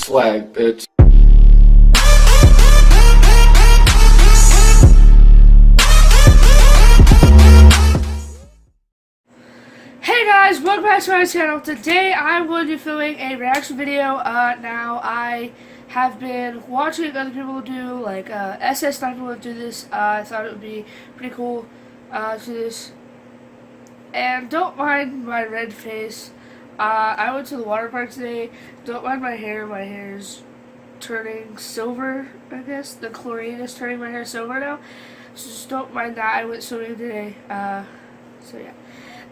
swag, bitch. Hey guys, welcome back to my channel. Today I'm going to be filming a reaction video. Now I have been watching other people do, like SS Sniper do this. I thought it would be pretty cool to do this. And don't mind my red face. I went to the water park today. Don't mind my hair. My hair is turning silver, I guess. The chlorine is turning my hair silver now. So just don't mind that. I went swimming today. So yeah.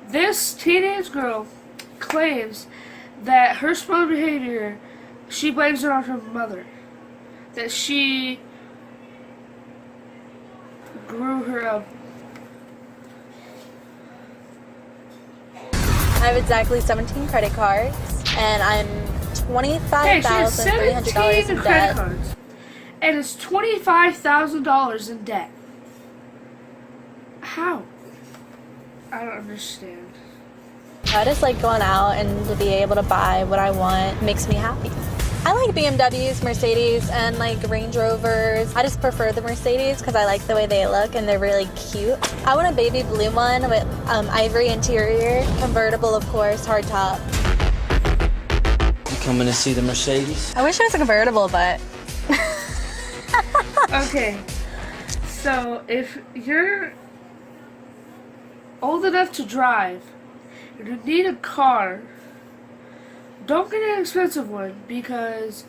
This teenage girl claims that her spoiled behavior, she blames it on her mother. That she grew her up. I have exactly 17 credit cards, and I'm $25,300 in debt. Cards, and it's $25,000 in debt. How? I don't understand. I just like going out and to be able to buy what I want makes me happy. I like BMWs, Mercedes, and like Range Rovers. I just prefer the Mercedes because I like the way they look and they're really cute. I want a baby blue one with ivory interior, convertible of course, hard top. You coming to see the Mercedes? I wish it was a convertible, but... Okay, so if you're old enough to drive, and you need a car, don't get an expensive one, because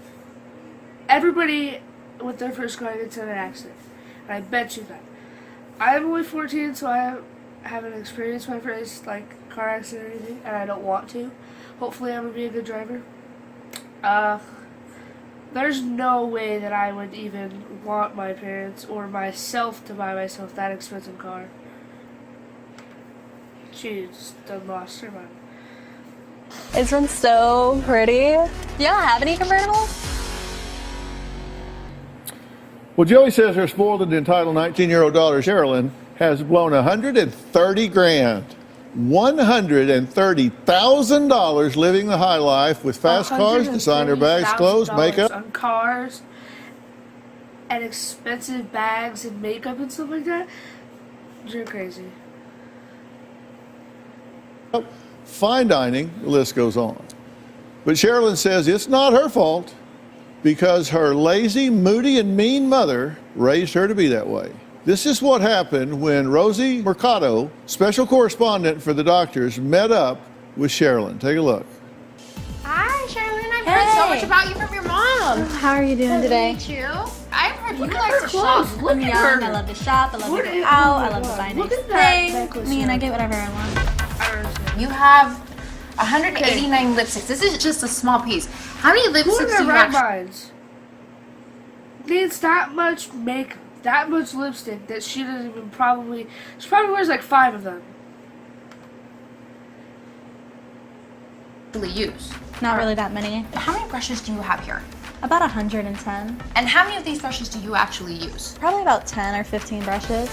everybody with their first car gets in an accident. And I bet you that. I'm only 14, so I haven't experienced my first car accident or anything, and I don't want to. Hopefully I'm going to be a good driver. There's no way that I would even want my parents or myself to buy myself that expensive car. She just done lost her mind. This one's so pretty. Do y'all have any convertibles? Well, Joey says her spoiled and entitled 19-year-old daughter, Sherilyn, has blown $130 grand. $130,000 living the high life with fast cars, designer bags, clothes, makeup. On cars and expensive bags and makeup and stuff like that. You're crazy. Fine dining, the list goes on. But Sherilyn says it's not her fault because her lazy, moody, and mean mother raised her to be that way. This is what happened when Rosie Mercado, special correspondent for the doctors, met up with Sherilyn. Take a look. Hi, Sherilyn. I've heard so much about you from your mom. How are you doing today? Nice to meet you. I've heard you like to shop. I'm young, I love to shop, I love to go out, I love to buy nice things. I get whatever I want. You have 189 lipsticks. This is just a small piece. How many lipsticks do you have? Needs that much makeup, that much lipstick that she doesn't even probably. She probably wears like 5 of them. Use? Not really that many. How many brushes do you have here? About 110. And how many of these brushes do you actually use? Probably about 10 or 15 brushes.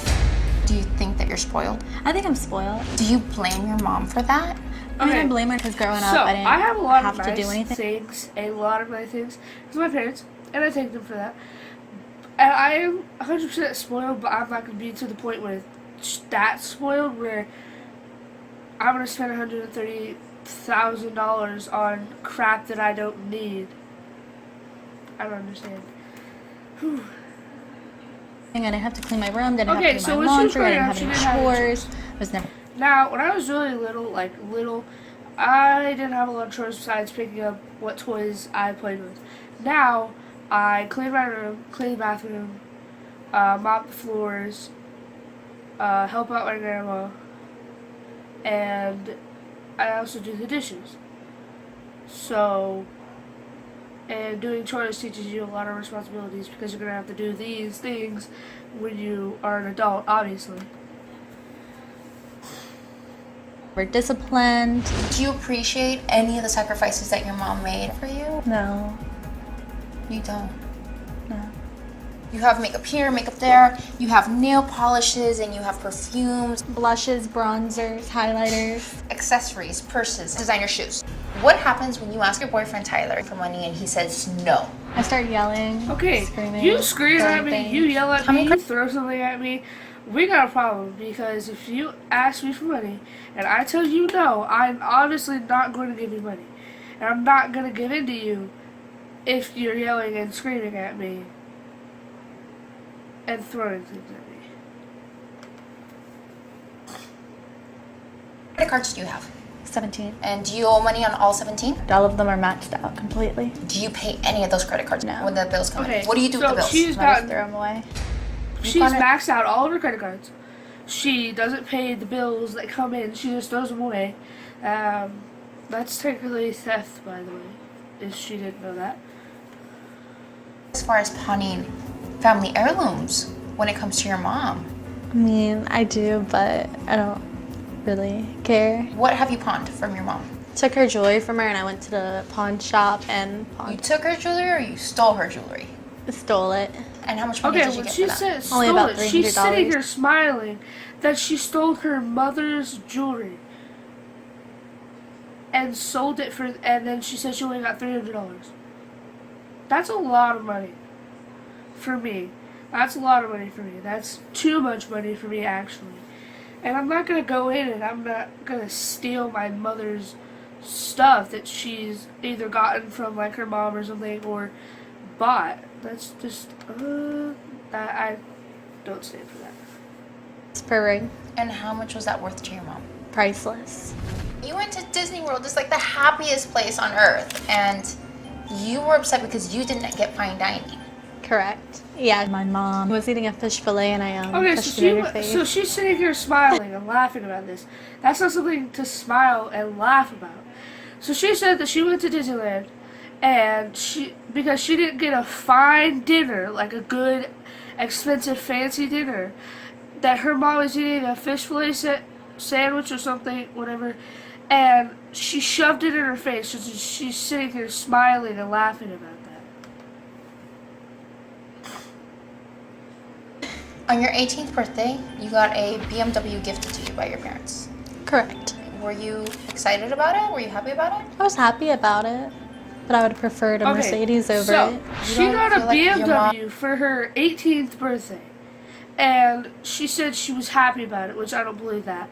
Do you think that you're spoiled? I think I'm spoiled. Do you blame your mom for that? I mean, I blame her because growing up, I didn't have a lot have of to nice do anything. things, a lot of nice things, because my parents, and I thank them for that. And I am 100% spoiled, but I'm not going to be to the point where it's that spoiled where I'm going to spend $130,000 on crap that I don't need. I don't understand. Whew. I didn't have to clean my room, didn't have to do my laundry, I didn't have any chores. It was never. Now, when I was really little, I didn't have a lot of chores besides picking up what toys I played with. Now, I clean my room, clean the bathroom, mop the floors, help out my grandma, and I also do the dishes. So, and doing chores teaches you a lot of responsibilities because you're going to have to do these things when you are an adult, obviously. We're disciplined. Do you appreciate any of the sacrifices that your mom made for you? No. You don't? No. You have makeup here, makeup there. You have nail polishes and you have perfumes, Blushes, bronzers, highlighters. accessories, purses, designer shoes. What happens when you ask your boyfriend Tyler for money and he says no? I start yelling. Okay, screaming, you scream at throwing me, things. you yell at How me, many you throw something at me. We got a problem because if you ask me for money and I tell you no, I'm obviously not going to give you money. And I'm not going to give in to you if you're yelling and screaming at me and throwing things at me. What credit cards do you have? 17. And do you owe money on all 17? All of them are maxed out completely. Do you pay any of those credit cards No. when the bills come Okay, in? What do you do so with the bills? she's I got just throw them away. She's gotta- maxed out all of her credit cards. She doesn't pay the bills that come in. She just throws them away. That's technically theft, by the way, if she didn't know that. As far as pawning family heirlooms when it comes to your mom, I mean, I do, but I don't really care. what have you pawned from your mom? Took her jewelry from her and I went to the pawn shop and You pawned, took her jewelry or you stole her jewelry? stole it. And how much money Okay, did you when get she for that? said Only stole about it, she's $300. sitting here smiling that she stole her mother's jewelry and sold it for, and then she said she only got $300. That's a lot of money for me. That's a lot of money for me. That's too much money for me, actually. And I'm not gonna go in and I'm not gonna steal my mother's stuff that she's either gotten from like her mom or something or bought. That's just I don't stand for that. It's per ring. And how much was that worth to your mom? Priceless. You went to Disney World, it's like the happiest place on earth, and you were upset because you didn't get fine dining. Correct. Yeah, my mom was eating a fish fillet and I Okay, pushed it in her face. so she's sitting here smiling and laughing about this. That's not something to smile and laugh about. So she said that she went to Disneyland and because she didn't get a fine dinner, like a good, expensive, fancy dinner, that her mom was eating a fish fillet sandwich or something, whatever, and she shoved it in her face. So she's sitting here smiling and laughing about that. On your 18th birthday, you got a BMW gifted to you by your parents. Correct. Were you excited about it? Were you happy about it? I was happy about it, but I would have preferred a Mercedes over so it. she don't got a feel like your BMW for her 18th birthday, and she said she was happy about it, which I don't believe that.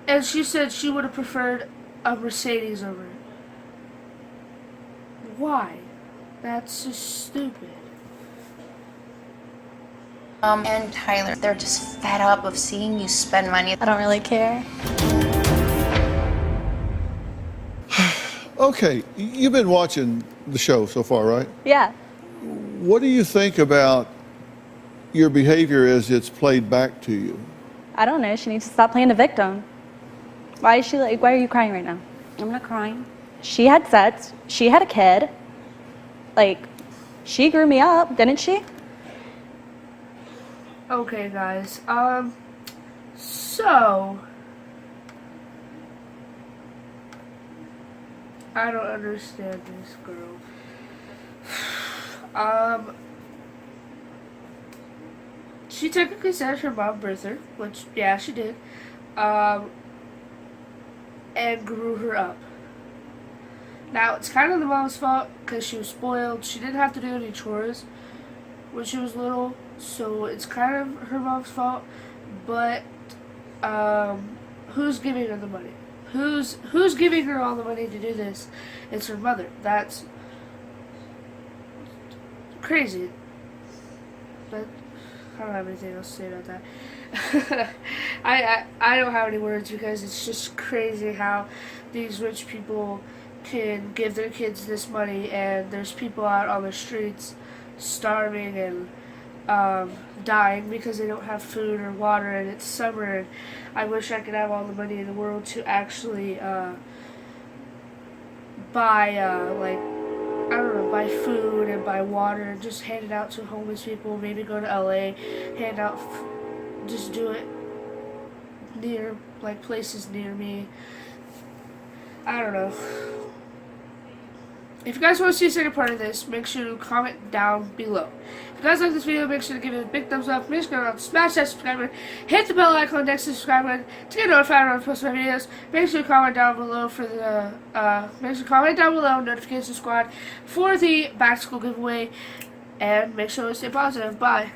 And she said she would have preferred a Mercedes over it. Why? That's just stupid. And Tyler, they're just fed up of seeing you spend money. I don't really care. Okay, you've been watching the show so far, right? Yeah. What do you think about your behavior as it's played back to you? I don't know. She needs to stop playing the victim. Why is she like? Why are you crying right now? I'm not crying. She had sex. She had a kid. Like, she grew me up, didn't she? Okay, guys. So I don't understand this girl. She technically said her mom birthed her, which, yeah, she did, and grew her up. Now, it's kind of the mom's fault because she was spoiled. She didn't have to do any chores when she was little, so it's kind of her mom's fault. But who's giving her the money? Who's giving her all the money to do this? It's her mother. That's crazy. But I don't have anything else to say about that. I don't have any words because it's just crazy how these rich people can give their kids this money and there's people out on the streets starving and dying because they don't have food or water and it's summer and I wish I could have all the money in the world to actually buy like I don't know, buy food and buy water and just hand it out to homeless people, maybe go to LA, hand out, just do it near, like, places near me. I don't know. If you guys want to see a second part of this, make sure to comment down below. If you guys like this video, make sure to give it a big thumbs up. Make sure to smash that subscribe button. Hit the bell icon next to the subscribe button to get notified when I post my videos. Make sure to comment down below for the notification squad for the back to school giveaway. And make sure to stay positive. Bye.